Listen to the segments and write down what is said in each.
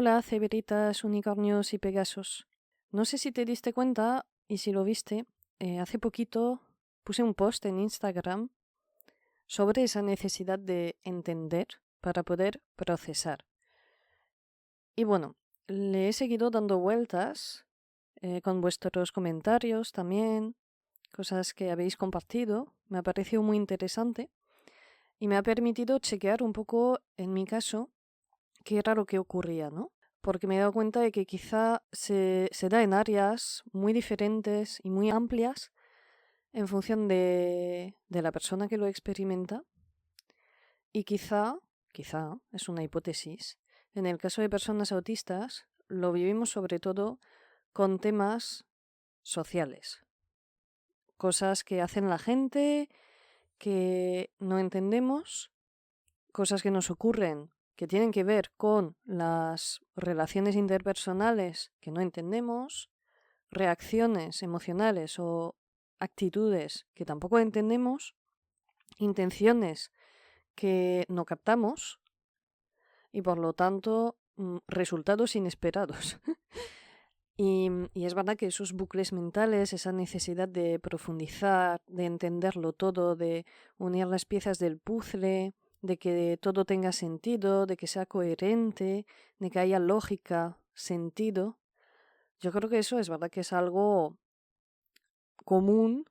Hola, ceberitas, unicornios y pegasos. No sé si te diste cuenta y si lo viste, hace poquito puse un post en Instagram sobre esa necesidad de entender para poder procesar. Y bueno, le he seguido dando vueltas con vuestros comentarios también, cosas que habéis compartido. Me ha parecido muy interesante y me ha permitido chequear un poco, en mi caso, qué era lo que ocurría, ¿no? Porque me he dado cuenta de que quizá se da en áreas muy diferentes y muy amplias en función de la persona que lo experimenta. Y quizá, es una hipótesis, en el caso de personas autistas, lo vivimos sobre todo con temas sociales. Cosas que hacen la gente, que no entendemos, cosas que nos ocurren que tienen que ver con las relaciones interpersonales que no entendemos, reacciones emocionales o actitudes que tampoco entendemos, intenciones que no captamos y por lo tanto resultados inesperados. Y es verdad que esos bucles mentales, esa necesidad de profundizar, de entenderlo todo, de unir las piezas del puzzle, de que todo tenga sentido, de que sea coherente, de que haya lógica, sentido, yo creo que eso es verdad que es algo común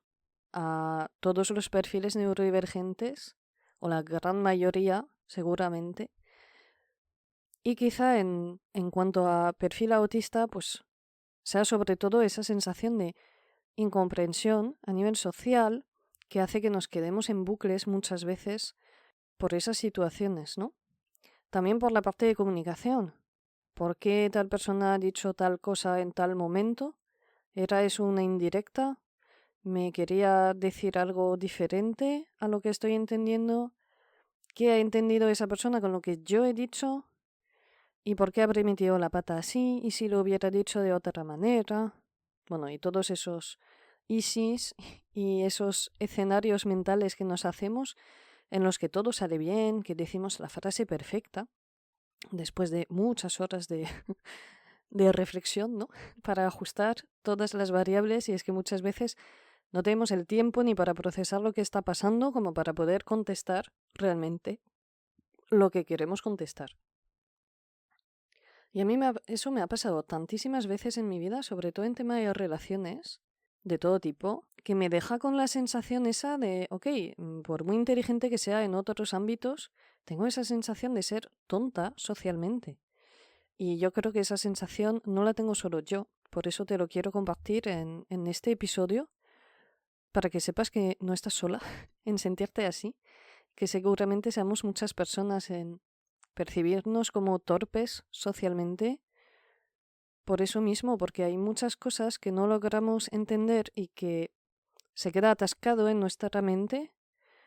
a todos los perfiles neurodivergentes, o la gran mayoría, seguramente. Y quizá en cuanto a perfil autista, pues sea sobre todo esa sensación de incomprensión a nivel social que hace que nos quedemos en bucles muchas veces por esas situaciones, ¿no? También por la parte de comunicación. ¿Por qué tal persona ha dicho tal cosa en tal momento? ¿Era eso una indirecta? ¿Me quería decir algo diferente a lo que estoy entendiendo? ¿Qué ha entendido esa persona con lo que yo he dicho? ¿Y por qué habré metido la pata así? ¿Y si lo hubiera dicho de otra manera? Bueno, y todos esos ISIS y esos escenarios mentales que nos hacemos en los que todo sale bien, que decimos la frase perfecta, después de muchas horas de, de reflexión, ¿no? Para ajustar todas las variables, y es que muchas veces no tenemos el tiempo ni para procesar lo que está pasando como para poder contestar realmente lo que queremos contestar. Y a mí eso me ha pasado tantísimas veces en mi vida, sobre todo en tema de relaciones de todo tipo, que me deja con la sensación esa de, ok, por muy inteligente que sea en otros ámbitos, tengo esa sensación de ser tonta socialmente. Y yo creo que esa sensación no la tengo solo yo, por eso te lo quiero compartir en este episodio, para que sepas que no estás sola en sentirte así, que seguramente seamos muchas personas en percibirnos como torpes socialmente. Por eso mismo, porque hay muchas cosas que no logramos entender y que se queda atascado en nuestra mente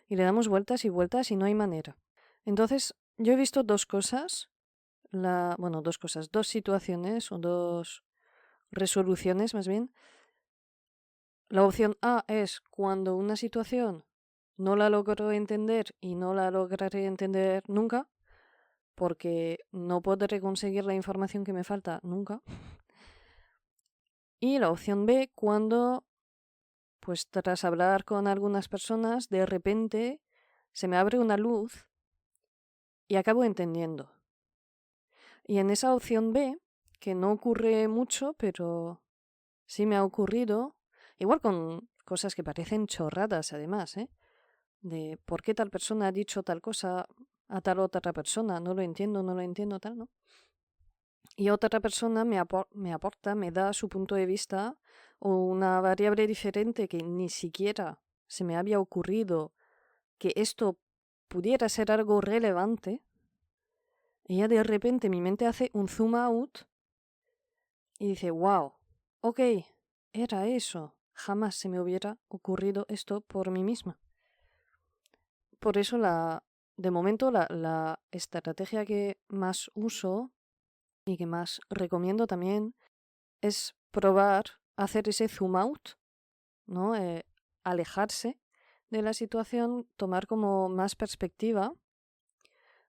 y le damos vueltas y vueltas y no hay manera. Entonces, yo he visto dos cosas, dos situaciones o dos resoluciones más bien. La opción A es cuando una situación no la logro entender y no la lograré entender nunca, porque no podré conseguir la información que me falta nunca. Y la opción B, cuando, pues tras hablar con algunas personas, de repente se me abre una luz y acabo entendiendo. Y en esa opción B, que no ocurre mucho, pero sí me ha ocurrido, igual con cosas que parecen chorradas además, de por qué tal persona ha dicho tal cosa a tal otra persona, no lo entiendo, tal, ¿no? Y otra persona me aporta, me da su punto de vista o una variable diferente que ni siquiera se me había ocurrido que esto pudiera ser algo relevante. Y ya de repente mi mente hace un zoom out y dice, wow, ok, era eso. Jamás se me hubiera ocurrido esto por mí misma. Por eso de momento la estrategia que más uso y que más recomiendo también es probar hacer ese zoom out, ¿no? Alejarse de la situación, tomar como más perspectiva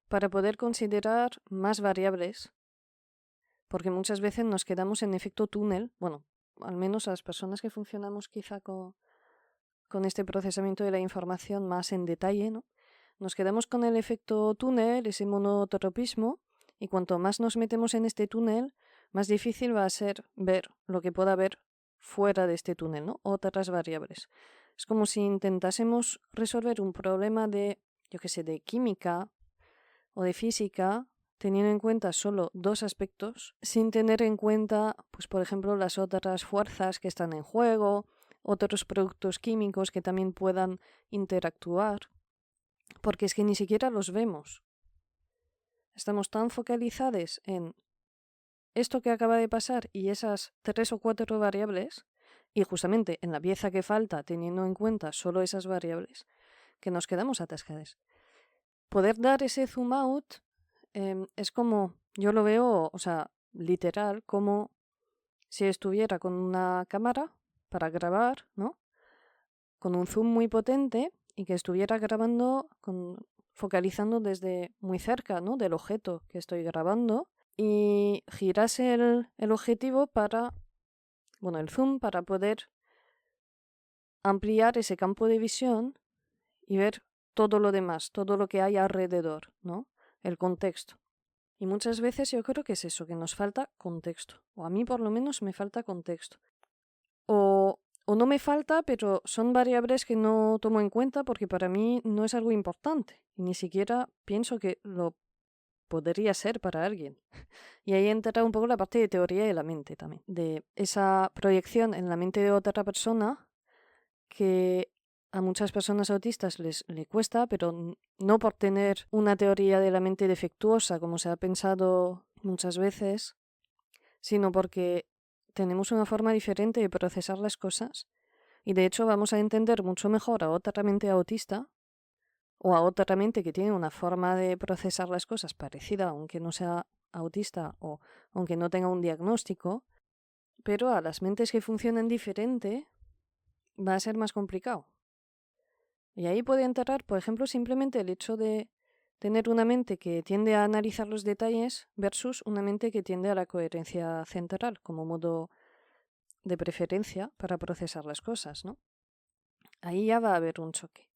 para poder considerar más variables porque muchas veces nos quedamos en efecto túnel, bueno, al menos las personas que funcionamos quizá con este procesamiento de la información más en detalle, ¿no? Nos quedamos con el efecto túnel, ese monotropismo, y cuanto más nos metemos en este túnel, más difícil va a ser ver lo que pueda haber fuera de este túnel, ¿no? Otras variables. Es como si intentásemos resolver un problema de, yo qué sé, de química o de física, teniendo en cuenta solo dos aspectos, sin tener en cuenta, pues por ejemplo, las otras fuerzas que están en juego, otros productos químicos que también puedan interactuar, porque es que ni siquiera los vemos. Estamos tan focalizados en esto que acaba de pasar y esas 3 o 4 variables, y justamente en la pieza que falta, teniendo en cuenta solo esas variables, que nos quedamos atascados. Poder dar ese zoom out es como, yo lo veo, o sea, literal, como si estuviera con una cámara para grabar, ¿no? Con un zoom muy potente y que estuviera grabando, focalizando desde muy cerca, ¿no? Del objeto que estoy grabando y girase el objetivo para, bueno, el zoom para poder ampliar ese campo de visión y ver todo lo demás, todo lo que hay alrededor, ¿no? El contexto. Y muchas veces yo creo que es eso, que nos falta contexto. O a mí por lo menos me falta contexto. O no me falta, pero son variables que no tomo en cuenta porque para mí no es algo importante. Y ni siquiera pienso que lo podría ser para alguien. Y ahí entra un poco la parte de teoría de la mente también. De esa proyección en la mente de otra persona que a muchas personas autistas le cuesta, pero no por tener una teoría de la mente defectuosa, como se ha pensado muchas veces, sino porque tenemos una forma diferente de procesar las cosas y de hecho vamos a entender mucho mejor a otra mente autista o a otra mente que tiene una forma de procesar las cosas parecida, aunque no sea autista o aunque no tenga un diagnóstico, pero a las mentes que funcionan diferente va a ser más complicado. Y ahí puede entrar, por ejemplo, simplemente el hecho de tener una mente que tiende a analizar los detalles versus una mente que tiende a la coherencia central como modo de preferencia para procesar las cosas, ¿no? Ahí ya va a haber un choque.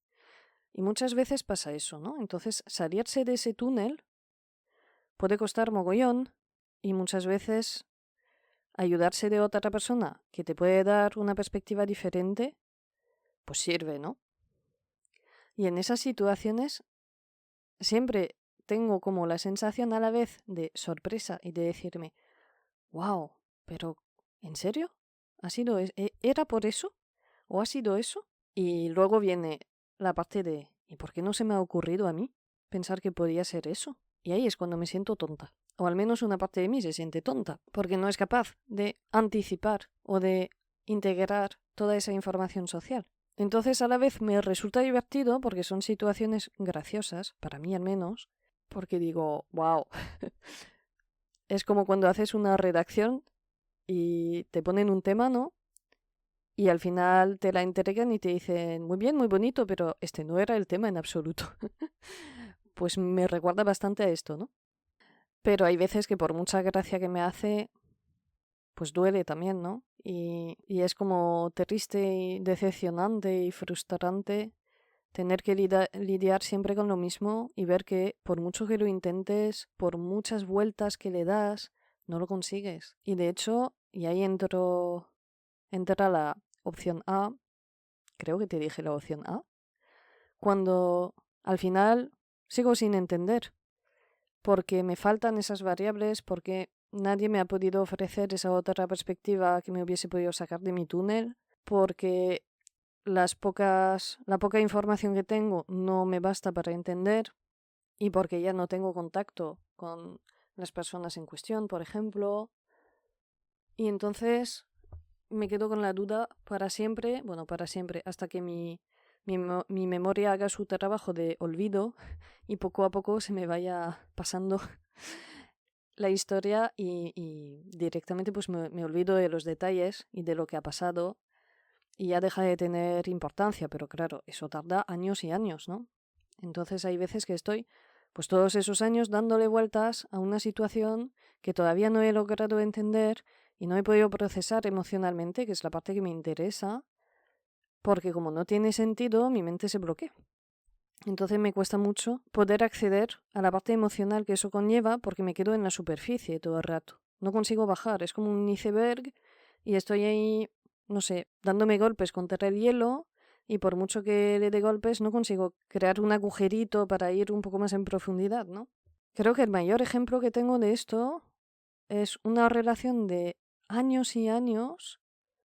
Y muchas veces pasa eso, ¿no? Entonces, salirse de ese túnel puede costar mogollón y muchas veces ayudarse de otra persona que te puede dar una perspectiva diferente, pues sirve, ¿no? Y en esas situaciones siempre tengo como la sensación a la vez de sorpresa y de decirme, wow, pero ¿en serio? ¿Era por eso? ¿O ha sido eso? Y luego viene la parte de ¿y por qué no se me ha ocurrido a mí pensar que podía ser eso? Y ahí es cuando me siento tonta. O al menos una parte de mí se siente tonta, porque no es capaz de anticipar o de integrar toda esa información social. Entonces a la vez me resulta divertido porque son situaciones graciosas, para mí al menos, porque digo, wow, es como cuando haces una redacción y te ponen un tema, ¿no? Y al final te la entregan y te dicen, muy bien, muy bonito, pero este no era el tema en absoluto. Pues me recuerda bastante a esto, ¿no? Pero hay veces que por mucha gracia que me hace, pues duele también, ¿no? Y es como triste y decepcionante y frustrante tener que lidiar siempre con lo mismo y ver que por mucho que lo intentes, por muchas vueltas que le das, no lo consigues. Y de hecho, y ahí entra la opción A, creo que te dije la opción A, cuando al final sigo sin entender, porque me faltan esas variables, porque nadie me ha podido ofrecer esa otra perspectiva que me hubiese podido sacar de mi túnel, porque la poca información que tengo no me basta para entender y porque ya no tengo contacto con las personas en cuestión, por ejemplo. Y entonces me quedo con la duda para siempre, bueno, para siempre, hasta que mi memoria haga su trabajo de olvido y poco a poco se me vaya pasando la historia y directamente pues me olvido de los detalles y de lo que ha pasado y ya deja de tener importancia, pero claro, eso tarda años y años, ¿no? Entonces hay veces que estoy Pues todos esos años dándole vueltas a una situación que todavía no he logrado entender y no he podido procesar emocionalmente, que es la parte que me interesa, porque como no tiene sentido, mi mente se bloquea. Entonces me cuesta mucho poder acceder a la parte emocional que eso conlleva porque me quedo en la superficie todo el rato. No consigo bajar, es como un iceberg y estoy ahí, no sé, dándome golpes contra el hielo y por mucho que le dé golpes no consigo crear un agujerito para ir un poco más en profundidad, ¿no? Creo que el mayor ejemplo que tengo de esto es una relación de años y años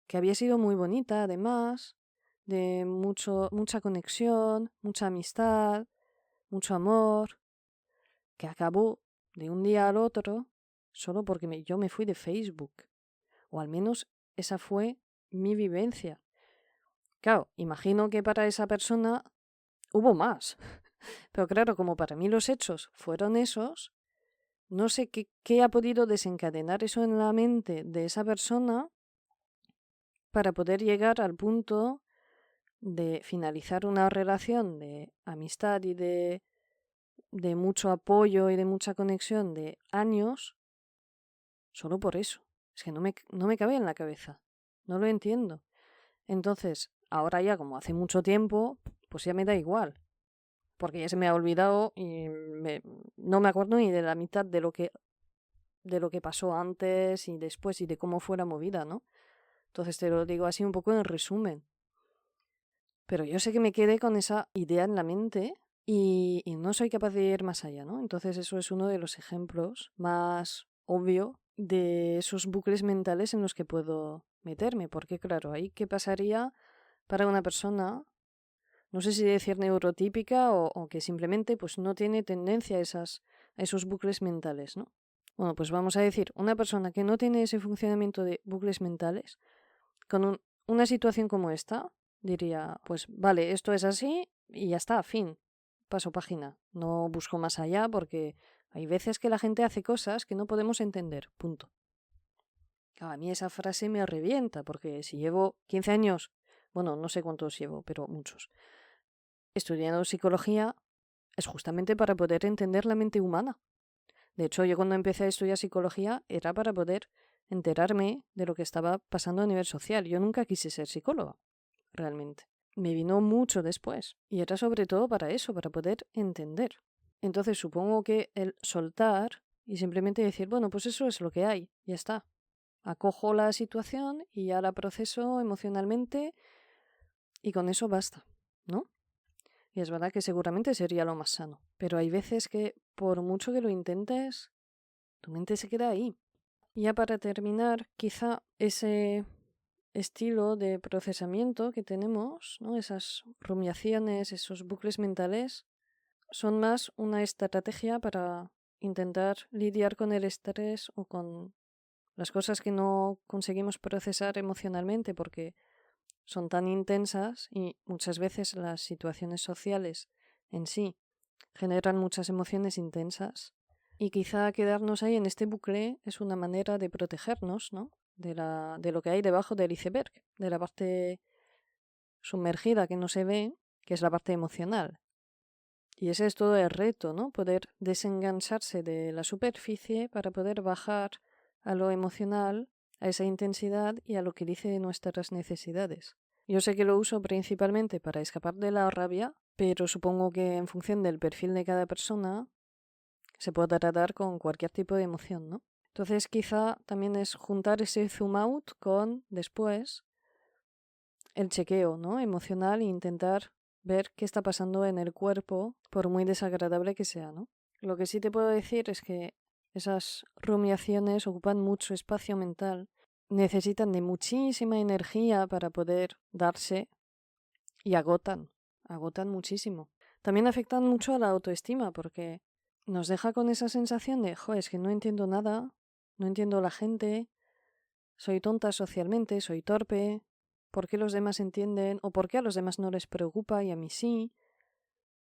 que había sido muy bonita, además, de mucha conexión, mucha amistad, mucho amor, que acabó de un día al otro solo porque yo me fui de Facebook. O al menos esa fue mi vivencia. Claro, imagino que para esa persona hubo más. Pero claro, como para mí los hechos fueron esos, no sé qué ha podido desencadenar eso en la mente de esa persona para poder llegar al punto de finalizar una relación de amistad y de mucho apoyo y de mucha conexión de años, solo por eso. Es que no me cabe en la cabeza. No lo entiendo. Entonces, ahora ya como hace mucho tiempo, pues ya me da igual. Porque ya se me ha olvidado y no me acuerdo ni de la mitad de lo que pasó antes y después y de cómo fue la movida, ¿no? Entonces te lo digo así un poco en resumen. Pero yo sé que me quedé con esa idea en la mente y no soy capaz de ir más allá, ¿no? Entonces eso es uno de los ejemplos más obvio de esos bucles mentales en los que puedo meterme. Porque claro, ahí qué pasaría para una persona, no sé si decir neurotípica o que simplemente pues no tiene tendencia a esos bucles mentales, ¿no? Bueno, pues vamos a decir, una persona que no tiene ese funcionamiento de bucles mentales, con una situación como esta, diría, pues vale, esto es así y ya está, fin, paso página. No busco más allá porque hay veces que la gente hace cosas que no podemos entender, punto. A mí esa frase me revienta porque si llevo 15 años, bueno, no sé cuántos llevo, pero muchos, estudiando psicología, es justamente para poder entender la mente humana. De hecho, yo cuando empecé a estudiar psicología era para poder enterarme de lo que estaba pasando a nivel social. Yo nunca quise ser psicóloga, realmente. Me vino mucho después. Y era sobre todo para eso, para poder entender. Entonces supongo que el soltar y simplemente decir, bueno, pues eso es lo que hay, ya está. Acojo la situación y ya la proceso emocionalmente y con eso basta, ¿no? Y es verdad que seguramente sería lo más sano. Pero hay veces que por mucho que lo intentes, tu mente se queda ahí. Y ya para terminar, quizá ese estilo de procesamiento que tenemos, ¿no? Esas rumiaciones, esos bucles mentales, son más una estrategia para intentar lidiar con el estrés o con las cosas que no conseguimos procesar emocionalmente porque son tan intensas y muchas veces las situaciones sociales en sí generan muchas emociones intensas. Y quizá quedarnos ahí en este bucle es una manera de protegernos, ¿no? De lo que hay debajo del iceberg, de la parte sumergida que no se ve, que es la parte emocional. Y ese es todo el reto, ¿no? Poder desengancharse de la superficie para poder bajar a lo emocional, a esa intensidad y a lo que dice nuestras necesidades. Yo sé que lo uso principalmente para escapar de la rabia, pero supongo que en función del perfil de cada persona se puede tratar con cualquier tipo de emoción, ¿no? Entonces quizá también es juntar ese zoom out con después el chequeo, ¿no? Emocional e intentar ver qué está pasando en el cuerpo, por muy desagradable que sea, ¿no? Lo que sí te puedo decir es que esas rumiaciones ocupan mucho espacio mental, necesitan de muchísima energía para poder darse y agotan muchísimo. También afectan mucho a la autoestima porque nos deja con esa sensación de, jo, es que no entiendo nada, no entiendo a la gente, soy tonta socialmente, soy torpe, ¿por qué los demás entienden? ¿O por qué a los demás no les preocupa y a mí sí?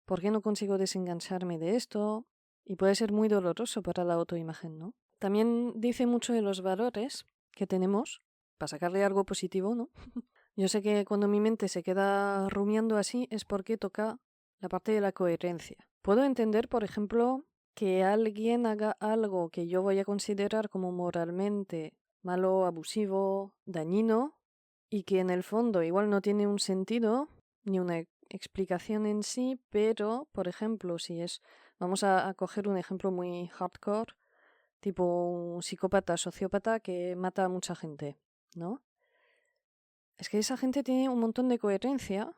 ¿Por qué no consigo desengancharme de esto? Y puede ser muy doloroso para la autoimagen, ¿no? También dice mucho de los valores que tenemos, para sacarle algo positivo, ¿no? Yo sé que cuando mi mente se queda rumiando así es porque toca la parte de la coherencia. Puedo entender, por ejemplo, que alguien haga algo que yo voy a considerar como moralmente malo, abusivo, dañino, y que en el fondo igual no tiene un sentido ni una explicación en sí, pero, por ejemplo, vamos a coger un ejemplo muy hardcore, tipo un psicópata, sociópata que mata a mucha gente, ¿no? Es que esa gente tiene un montón de coherencia,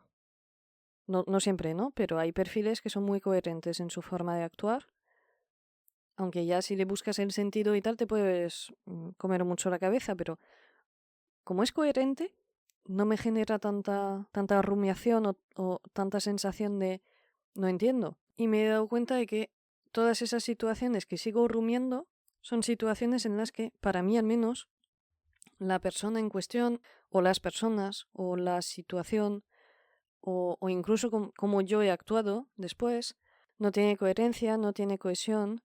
no siempre, ¿no? Pero hay perfiles que son muy coherentes en su forma de actuar, aunque ya si le buscas el sentido y tal te puedes comer mucho la cabeza, pero como es coherente, no me genera tanta rumiación o tanta sensación de no entiendo. Y me he dado cuenta de que todas esas situaciones que sigo rumiando son situaciones en las que, para mí al menos, la persona en cuestión, o las personas, o la situación, o incluso como yo he actuado después, no tiene coherencia, no tiene cohesión,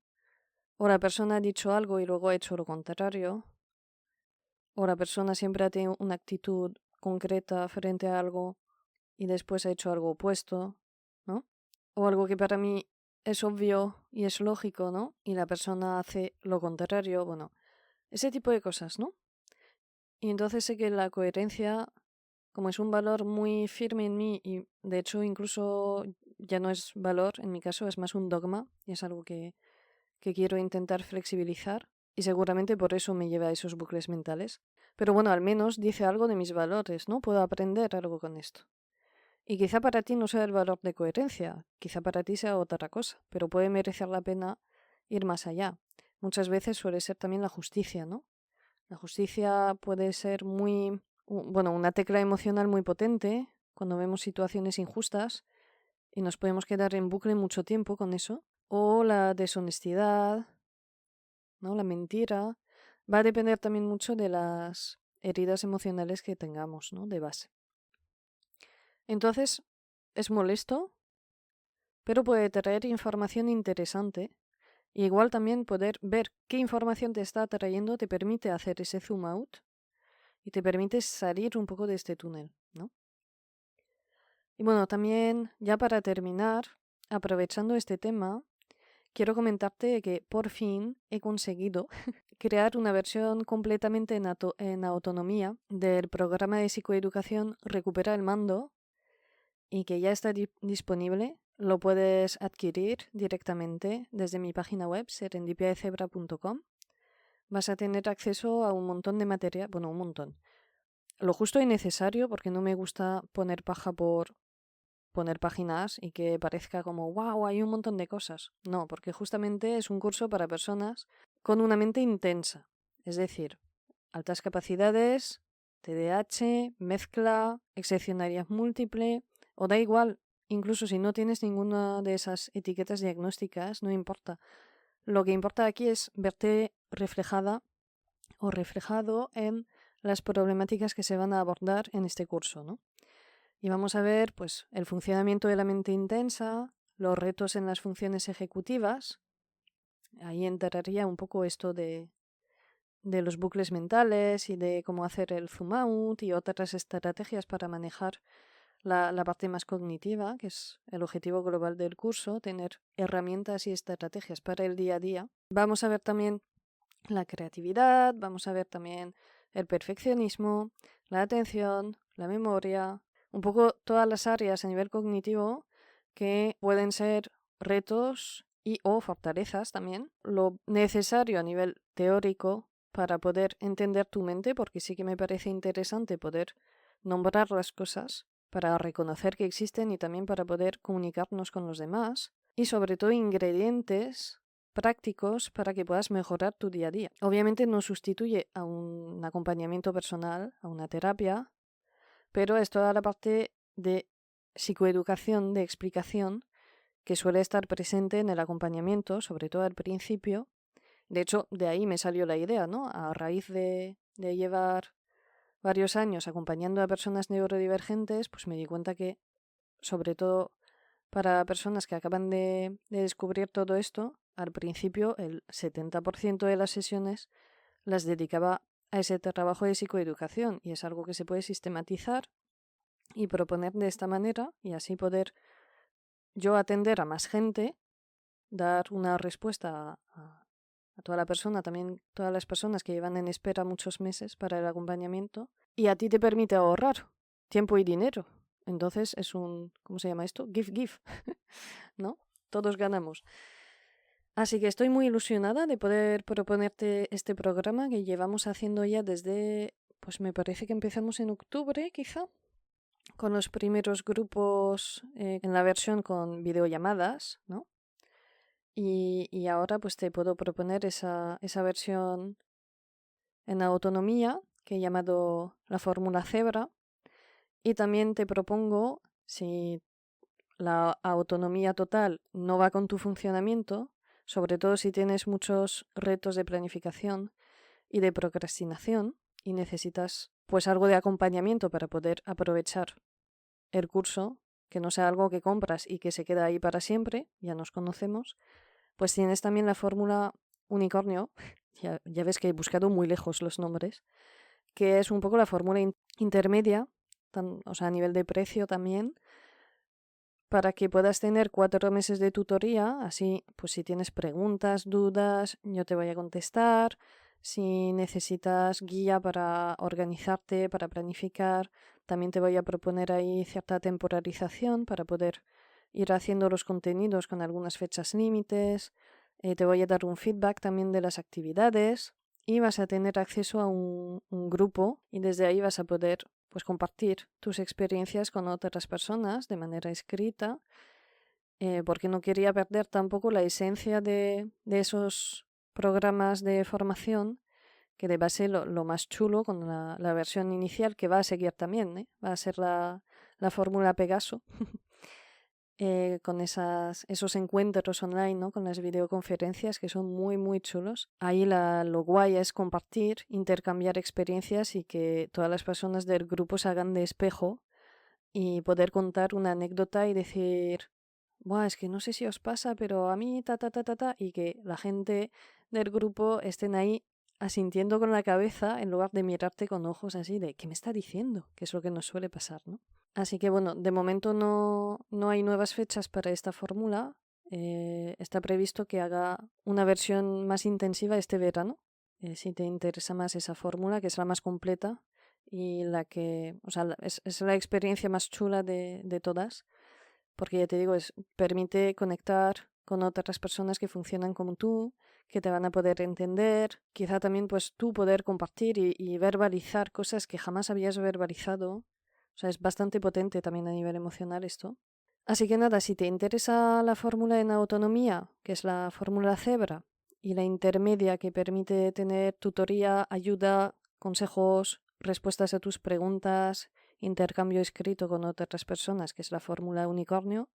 o la persona ha dicho algo y luego ha hecho lo contrario, o la persona siempre ha tenido una actitud concreta frente a algo y después ha hecho algo opuesto, ¿no? O algo que para mí es obvio y es lógico, ¿no? Y la persona hace lo contrario, bueno, ese tipo de cosas, ¿no? Y entonces sé que la coherencia, como es un valor muy firme en mí y de hecho incluso ya no es valor, en mi caso es más un dogma y es algo que quiero intentar flexibilizar y seguramente por eso me lleva a esos bucles mentales. Pero bueno, al menos dice algo de mis valores, ¿no? Puedo aprender algo con esto. Y quizá para ti no sea el valor de coherencia, quizá para ti sea otra cosa, pero puede merecer la pena ir más allá. Muchas veces suele ser también la justicia, ¿no? La justicia puede ser una tecla emocional muy potente cuando vemos situaciones injustas y nos podemos quedar en bucle mucho tiempo con eso. O la deshonestidad, ¿no? La mentira. Va a depender también mucho de las heridas emocionales que tengamos, ¿no? De base. Entonces, es molesto, pero puede traer información interesante. Y igual también poder ver qué información te está trayendo te permite hacer ese zoom out y te permite salir un poco de este túnel, ¿no? Y bueno, también ya para terminar, aprovechando este tema, quiero comentarte que por fin he conseguido crear una versión completamente en autonomía del programa de psicoeducación Recupera el Mando y que ya está disponible. Lo puedes adquirir directamente desde mi página web serendipiadecebra.com. Vas a tener acceso a un montón de material, bueno, un montón. Lo justo y necesario, porque no me gusta poner paja por poner páginas y que parezca como, wow, hay un montón de cosas. No, porque justamente es un curso para personas con una mente intensa. Es decir, altas capacidades, TDAH, mezcla, excepcionalidad múltiple, o da igual, incluso si no tienes ninguna de esas etiquetas diagnósticas, no importa. Lo que importa aquí es verte reflejada o reflejado en las problemáticas que se van a abordar en este curso, ¿no? Y vamos a ver, pues, el funcionamiento de la mente intensa, los retos en las funciones ejecutivas. Ahí entraría un poco esto de los bucles mentales y de cómo hacer el zoom out y otras estrategias para manejar la parte más cognitiva, que es el objetivo global del curso, tener herramientas y estrategias para el día a día. Vamos a ver también la creatividad, vamos a ver también el perfeccionismo, la atención, la memoria, un poco todas las áreas a nivel cognitivo que pueden ser retos y o fortalezas también. Lo necesario a nivel teórico para poder entender tu mente, porque sí que me parece interesante poder nombrar las cosas para reconocer que existen y también para poder comunicarnos con los demás. Y sobre todo ingredientes prácticos para que puedas mejorar tu día a día. Obviamente no sustituye a un acompañamiento personal, a una terapia, pero es toda la parte de psicoeducación, de explicación, que suele estar presente en el acompañamiento, sobre todo al principio. De hecho, de ahí me salió la idea, ¿no? A raíz de llevar varios años acompañando a personas neurodivergentes, pues me di cuenta que, sobre todo para personas que acaban de descubrir todo esto, al principio el 70% de las sesiones las dedicaba a ese trabajo de psicoeducación y es algo que se puede sistematizar y proponer de esta manera y así poder yo atender a más gente dar una respuesta a toda la persona, también todas las personas que llevan en espera muchos meses para el acompañamiento, y a ti te permite ahorrar tiempo y dinero. Entonces es un, ¿cómo se llama esto? Give, ¿no? Todos ganamos. Así que estoy muy ilusionada de poder proponerte este programa que llevamos haciendo ya desde, pues me parece que empezamos en octubre, quizá, con los primeros grupos en la versión con videollamadas, ¿no? Y ahora pues te puedo proponer esa versión en autonomía que he llamado la fórmula Zebra. Y también te propongo, si la autonomía total no va con tu funcionamiento, sobre todo si tienes muchos retos de planificación y de procrastinación y necesitas pues algo de acompañamiento para poder aprovechar el curso, que no sea algo que compras y que se queda ahí para siempre, ya nos conocemos, pues tienes también la fórmula unicornio, ya ves que he buscado muy lejos los nombres, que es un poco la fórmula intermedia, o sea, a nivel de precio también, para que puedas tener 4 meses de tutoría, así pues si tienes preguntas, dudas, yo te voy a contestar, si necesitas guía para organizarte, para planificar, también te voy a proponer ahí cierta temporalización para poder ir haciendo los contenidos con algunas fechas límites, te voy a dar un feedback también de las actividades y vas a tener acceso a un grupo y desde ahí vas a poder pues compartir tus experiencias con otras personas de manera escrita, porque no quería perder tampoco la esencia de esos programas de formación, que de base lo más chulo con la versión inicial, que va a seguir también, va a ser la fórmula Pegaso, con esos encuentros online, ¿no? Con las videoconferencias que son muy, muy chulos. Ahí lo guay es compartir, intercambiar experiencias y que todas las personas del grupo se hagan de espejo y poder contar una anécdota y decir, buah, es que no sé si os pasa, pero a mí y que la gente del grupo estén ahí asintiendo con la cabeza en lugar de mirarte con ojos así de ¿qué me está diciendo? Que es lo que nos suele pasar, ¿no? Así que bueno, de momento no hay nuevas fechas para esta fórmula. Está previsto que haga una versión más intensiva este verano, si te interesa más esa fórmula, que es la más completa y la que, o sea, es la experiencia más chula de todas, porque ya te digo, permite conectar con otras personas que funcionan como tú, que te van a poder entender, quizá también pues tú poder compartir y verbalizar cosas que jamás habías verbalizado. O sea, es bastante potente también a nivel emocional esto. Así que nada, si te interesa la fórmula en autonomía, que es la fórmula Zebra, y la intermedia que permite tener tutoría, ayuda, consejos, respuestas a tus preguntas, intercambio escrito con otras personas, que es la fórmula unicornio,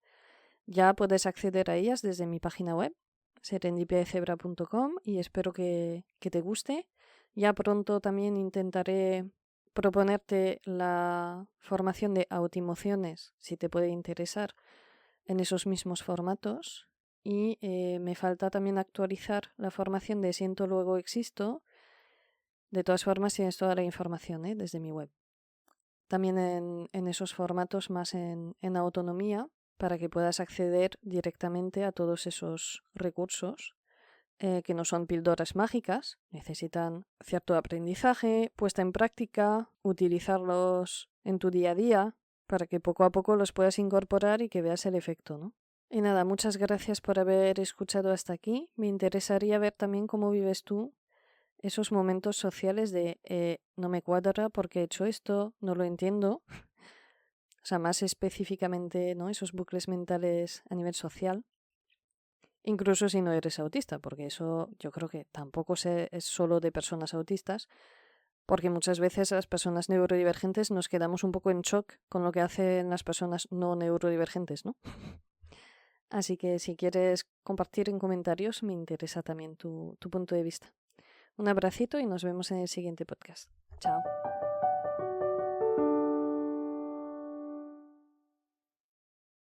ya puedes acceder a ellas desde mi página web, serendipiazebra.com, y espero que te guste. Ya pronto también intentaré proponerte la formación de autoemociones, si te puede interesar, en esos mismos formatos. Y me falta también actualizar la formación de Siento Luego Existo. De todas formas, tienes toda la información desde mi web. También en esos formatos más en autonomía, para que puedas acceder directamente a todos esos recursos que no son píldoras mágicas, necesitan cierto aprendizaje, puesta en práctica, utilizarlos en tu día a día, para que poco a poco los puedas incorporar y que veas el efecto, ¿no? Y nada, muchas gracias por haber escuchado hasta aquí. Me interesaría ver también cómo vives tú esos momentos sociales de no me cuadra porque he hecho esto, no lo entiendo. O sea, más específicamente, ¿no? Esos bucles mentales a nivel social. Incluso si no eres autista, porque eso yo creo que tampoco es solo de personas autistas, porque muchas veces las personas neurodivergentes nos quedamos un poco en shock con lo que hacen las personas no neurodivergentes, ¿no? Así que si quieres compartir en comentarios, me interesa también tu punto de vista. Un abracito y nos vemos en el siguiente podcast. Chao.